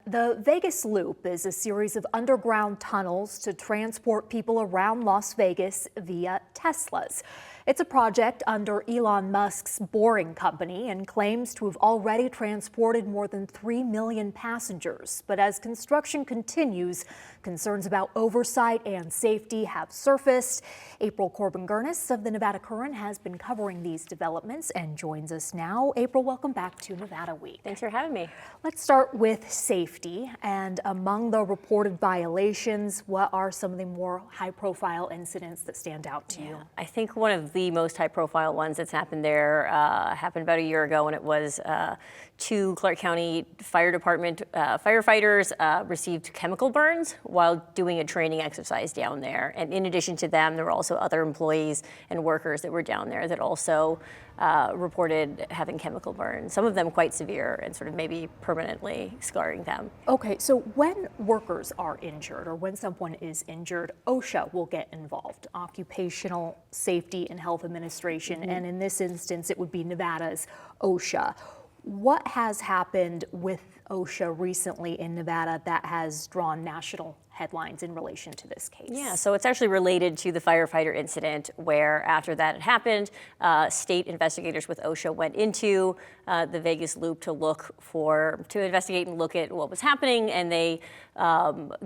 The Vegas Loop is a series of underground tunnels to transport people around Las Vegas via Teslas. It's a project under Elon Musk's Boring Company and claims to have already transported more than 3 million passengers. But as construction continues, concerns about oversight and safety have surfaced. April Corbin-Gurnis of the Nevada Current has been covering these developments and joins us now. April, welcome back to Nevada Week. Thanks for having me. Let's start with safety. And among the reported violations, what are some of the more high-profile incidents that stand out to you? I think one of the most high-profile ones that's happened there happened about a year ago, and it was 2 Clark County Fire Department firefighters received chemical burns while doing a training exercise down there. And in addition to them, there were also other employees and workers that were down there that also reported having chemical burns, some of them quite severe and sort of maybe permanently scarring them. Okay, so when workers are injured or when someone is injured, OSHA will get involved, Occupational Safety and Health Administration, and in this instance, it would be Nevada's OSHA. What has happened with OSHA recently in Nevada that has drawn national headlines in relation to this case? Yeah, so it's actually related to the firefighter incident where after that had happened, state investigators with OSHA went into the Vegas Loop to investigate and look at what was happening, and they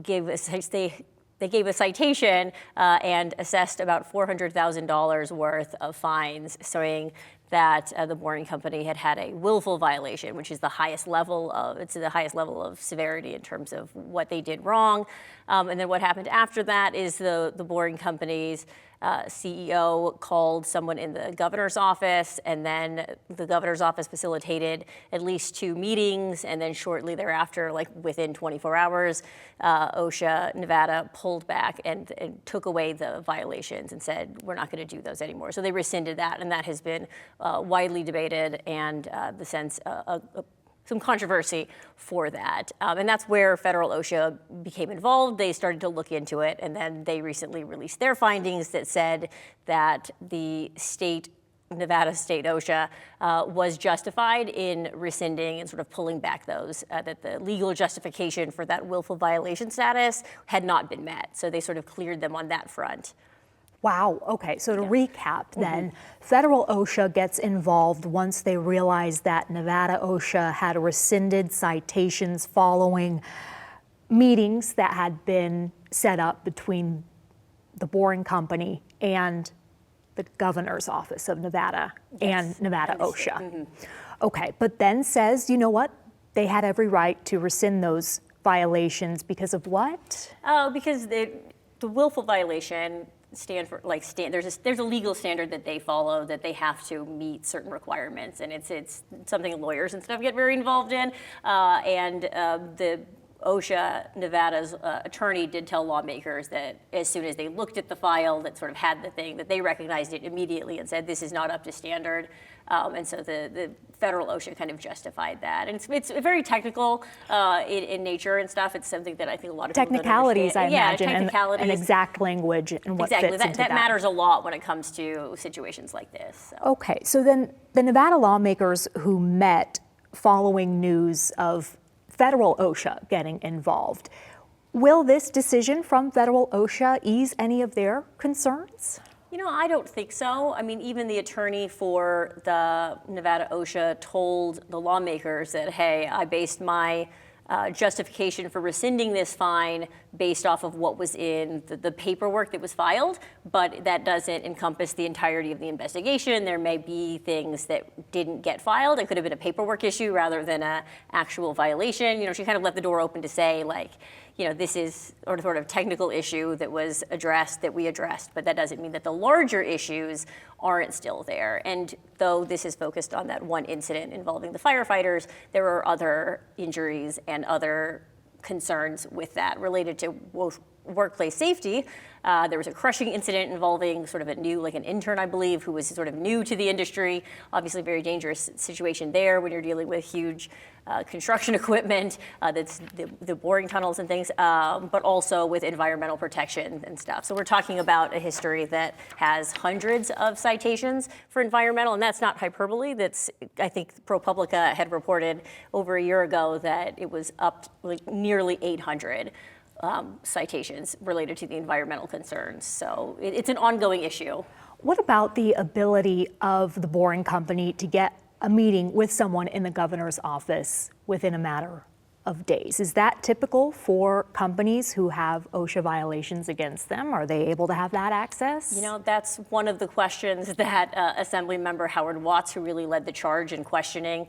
gave a citation and assessed about $400,000 worth of fines, saying that the Boring Company had a willful violation, which is the highest level of severity in terms of what they did wrong. And then what happened after that is the Boring Company's CEO called someone in the governor's office, and then the governor's office facilitated at least 2 meetings, and then shortly thereafter, like within 24 hours, OSHA Nevada pulled back and took away the violations and said, we're not going to do those anymore. So they rescinded that, and that has been widely debated and some controversy for that. And that's where federal OSHA became involved. They started to look into it, and then they recently released their findings that said that the Nevada State OSHA was justified in rescinding and sort of pulling back those, that the legal justification for that willful violation status had not been met. So they sort of cleared them on that front. Wow. Okay. So to recap then, federal OSHA gets involved once they realize that Nevada OSHA had rescinded citations following meetings that had been set up between the Boring Company and the governor's office of Nevada and Nevada OSHA. Okay. But then says, you know what? They had every right to rescind those violations because of what? Oh, because the willful violation there's a legal standard that they follow, that they have to meet certain requirements, and it's something lawyers and stuff get very involved in. The OSHA Nevada's attorney did tell lawmakers that as soon as they looked at the file that sort of had the thing, that they recognized it immediately and said this is not up to standard. And so the federal OSHA kind of justified that. And it's very technical in nature and stuff. It's something that I think a lot of technicalities, people don't understand. I imagine, technicalities. And exact language and what exactly. fits into that matters a lot when it comes to situations like this. So. Okay, so then the Nevada lawmakers who met following news of federal OSHA getting involved, will this decision from federal OSHA ease any of their concerns? You know, I don't think so. I mean, even the attorney for the Nevada OSHA told the lawmakers that, hey, I based my justification for rescinding this fine based off of what was in the paperwork that was filed, but that doesn't encompass the entirety of the investigation. There may be things that didn't get filed. It could have been a paperwork issue rather than an actual violation. You know, she kind of left the door open to say, like, you know, this is a sort of technical issue that was addressed, that we addressed, but that doesn't mean that the larger issues aren't still there. And though this is focused on that one incident involving the firefighters, there are other injuries and other concerns with that related to workplace safety. There was a crushing incident involving sort of an intern, I believe, who was sort of new to the industry. Obviously, very dangerous situation there when you're dealing with huge construction equipment, that's the boring tunnels and things, but also with environmental protection and stuff. So we're talking about a history that has hundreds of citations for environmental, and that's not hyperbole. That's, I think ProPublica had reported over a year ago that it was up like nearly 800 citations related to the environmental concerns. So it's an ongoing issue. What about the ability of the boring company to get a meeting with someone in the governor's office within a matter of days? Is that typical for companies who have OSHA violations against them? Are they able to have that access? You know, that's one of the questions that Assemblymember Howard Watts, who really led the charge in questioning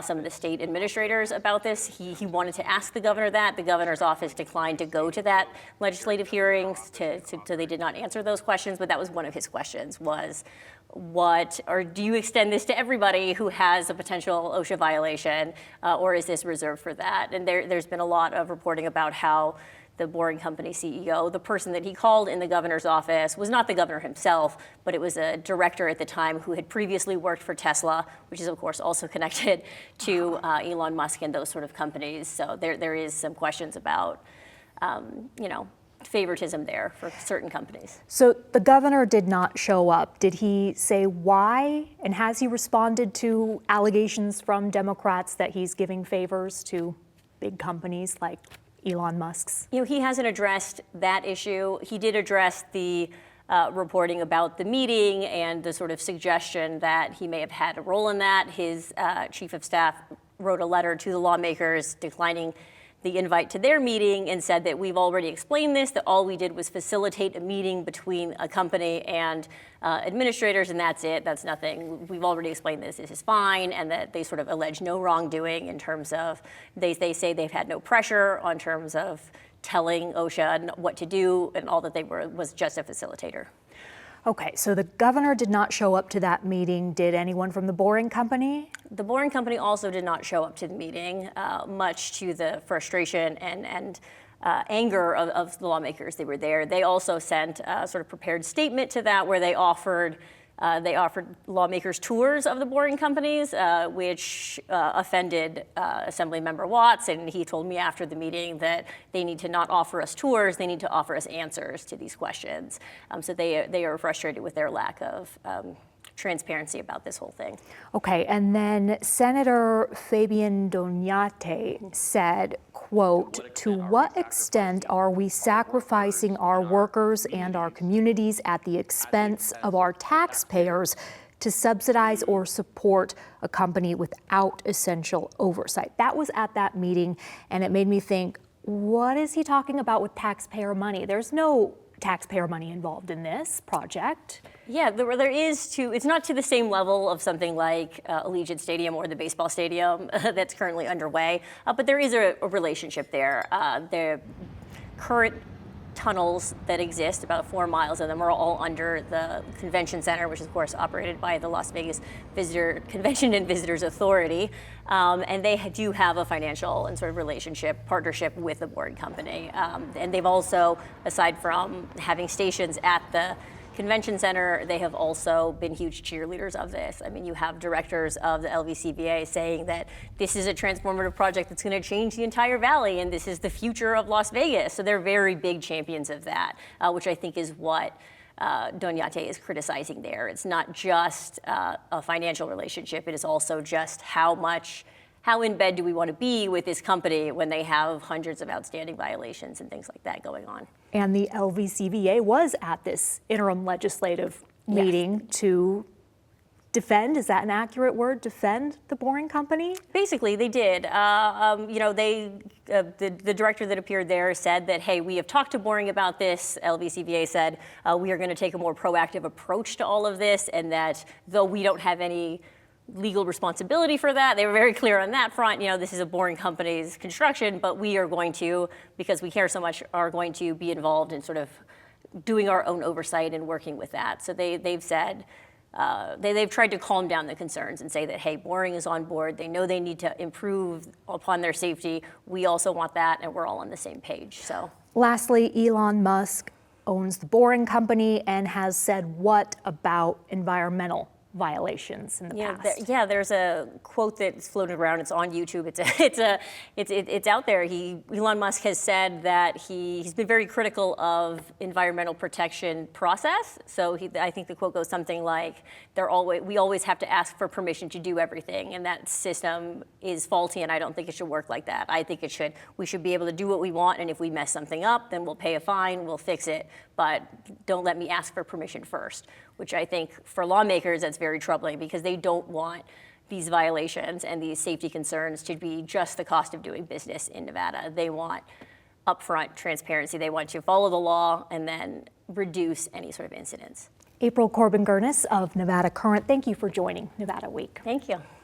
some of the state administrators about this, he wanted to ask the governor that. The governor's office declined to go to that legislative hearing, so they did not answer those questions, but that was one of his questions was, do you extend this to everybody who has a potential OSHA violation, or is this reserved for that? And there's been a lot of reporting about how the boring company CEO, the person that he called in the governor's office, was not the governor himself, but it was a director at the time who had previously worked for Tesla, which is of course also connected to Elon Musk and those sort of companies. So there is some questions about, favoritism there for certain companies. So the governor did not show up. Did he say why? And has he responded to allegations from Democrats that he's giving favors to big companies like Elon Musk's? You know, he hasn't addressed that issue. He did address the reporting about the meeting and the sort of suggestion that he may have had a role in that. His chief of staff wrote a letter to the lawmakers declining the invite to their meeting and said that we've already explained this, that all we did was facilitate a meeting between a company and administrators, and that's it. That's nothing. We've already explained this. This is fine, and that they sort of allege no wrongdoing in terms of they say they've had no pressure on terms of telling OSHA what to do, and all that they were was just a facilitator. Okay, so the governor did not show up to that meeting. Did anyone from the boring company? The boring company also did not show up to the meeting, much to the frustration and anger of the lawmakers. They were there. They also sent a sort of prepared statement to that where they offered lawmakers tours of the boring companies, which offended Assemblymember Watts, and he told me after the meeting that they need to not offer us tours, they need to offer us answers to these questions. So they are frustrated with their lack of transparency about this whole thing. Okay, and then Senator Fabian Doñate said, quote, "To what extent are we sacrificing our workers and our communities at the expense of our taxpayers to subsidize or support a company without essential oversight?" That was at that meeting, and it made me think, what is he talking about with taxpayer money? There's no taxpayer money involved in this project. Yeah, there is too. It's not to the same level of something like Allegiant Stadium or the baseball stadium that's currently underway, but there is a relationship there. The current tunnels that exist, about 4 miles of them, are all under the convention center, which is of course operated by the Las Vegas Convention and Visitors Authority, and they do have a financial and sort of partnership with the boring company. And they've also, aside from having stations at the convention center, they have also been huge cheerleaders of this. I mean, you have directors of the LVCVA saying that this is a transformative project that's going to change the entire valley, and this is the future of Las Vegas. So they're very big champions of that, which I think is what Doñate is criticizing there. It's not just a financial relationship. It is also just how in bed do we want to be with this company when they have hundreds of outstanding violations and things like that going on. And the LVCVA was at this interim legislative meeting to defend, is that an accurate word, defend the boring company? Basically, they did. The director that appeared there said that, hey, we have talked to boring about this. LVCVA said we are going to take a more proactive approach to all of this, and that though we don't have any legal responsibility for that. They were very clear on that front. You know, this is a boring company's construction, but we are going to, because we care so much, are going to be involved in sort of doing our own oversight and working with that. So they've said they've tried to calm down the concerns and say that, hey, boring is on board. They know they need to improve upon their safety. We also want that, and we're all on the same page. So, lastly, Elon Musk owns the Boring Company and has said what about environmental violations in the past? There's a quote that's floating around. It's on YouTube. It's out there. Elon Musk has said that he's been very critical of environmental protection process. So I think the quote goes something like, we always have to ask for permission to do everything, and that system is faulty, and I don't think it should work like that. I think we should be able to do what we want, and if we mess something up, then we'll pay a fine, we'll fix it, but don't let me ask for permission first, which I think for lawmakers, that's very troubling because they don't want these violations and these safety concerns to be just the cost of doing business in Nevada. They want upfront transparency. They want to follow the law and then reduce any sort of incidents. April Corbin-Gurnis of Nevada Current, thank you for joining Nevada Week. Thank you.